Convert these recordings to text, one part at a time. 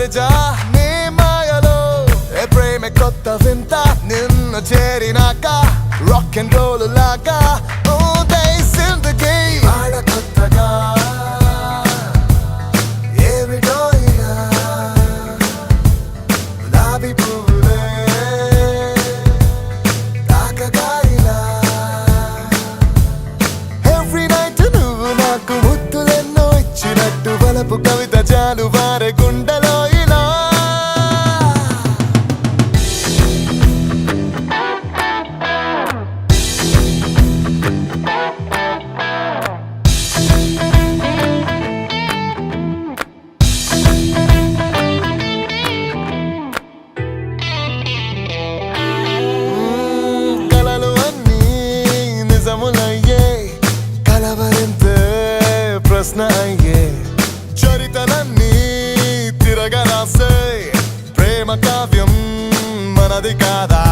మరిజా నీ మాయలో ఏ ప్రేమ కొత్త వింత నిన్ను చేరినాక రాక్ అండ్ రోల్ లాగా జిందగీ ఆడ కొత్తగా ఏమిటో ఇలా గులాబీ పువ్వులే తాకగా ఇలా ఎవ్రీ నైట్ నువ్వు నాకు ముద్దులెన్నో ఇచ్చినట్టు వలపు కవిత జాలు వారే గుండెలో ఇలా కలలు అన్నీ నిజములయ్యే కలవరింతే ప్రశ్న అయ్యే చరితలన్నీ తిరగరాసే ప్రేమ కావ్యం మనది కాదా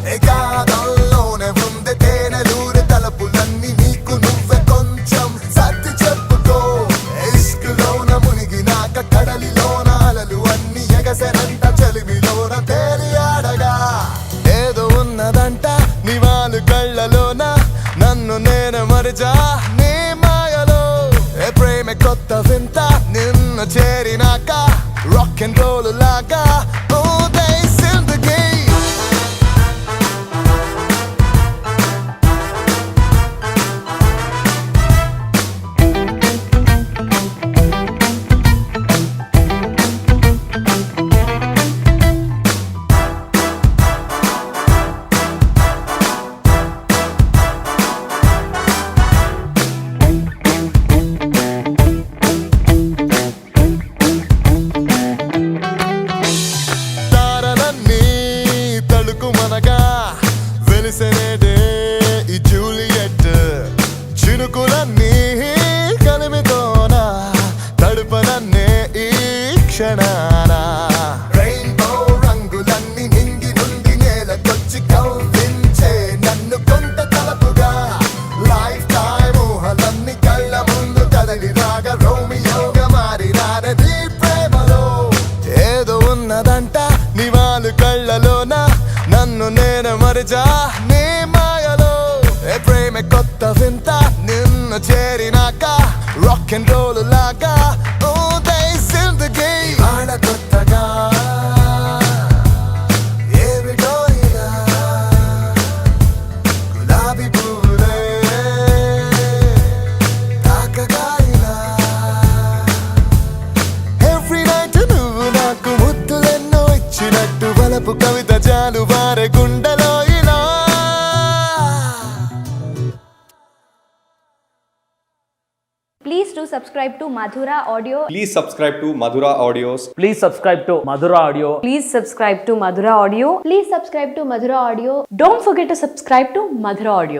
ఏ కాదంలోనే ఉంది తేనెలూరి తలపులన్నీ నీకు నువ్వే కొంచెం సర్ది చెప్పుకో ఇష్కులోన మునిగినాక కడలిలోన అలలు అన్ని ఎగసెనంట చలిమిలోన తేలియాడగా ఏదో ఉన్నదంట నివాలు కళ్ళలోన నన్ను నేను మరిజా నీ మాయలో ఏ ప్రేమ కొత్త వింత నిన్ను చేరినాక రాక్ అండ్ రోల్ లాగా జిందగీ తారలన్నీ తళుకుమనగా వెలిసెనేదే ఈ జూలియట్ చినుకులన్నీ కలిమితోన తడుపనన్నే ఈ క్షణాన రెయిన్బో రంగులన్నీ నింగి నుండి నేలకొచ్చి కవ్వించే నన్ను కొంత తలపుగా లైఫ్ టైం ఊహలన్నీ కళ్ళ ముందు కదలి రాగా రోమియోగా మారినారది ప్రేమలో ఏదో ఉన్నదంట నివాలు కళ్ళలోన నన్ను నేను మరిజా నీ మాయలో ఏ ప్రేమ కొత్త వింత నిన్ను చేరినాక రాక్ అండ్ రోల్ లాగా జిందగీ ఆడ కొత్తగా ఏమిటో ఇలా గులాబీ పువ్వులే తాకగా ఇలా ఎవ్రీ నైట్ నువ్వు నాకు ముద్దులెన్నో ఇచ్చినట్టు వలపు కవిత జాలు వారే గుండెలో ఇలా Please do subscribe to Madhura Audio. Please subscribe to Madhura Audios. Please subscribe to Madhura Audio. Please subscribe to Madhura Audio. Please subscribe to Madhura Audio. Don't forget to subscribe to Madhura Audio.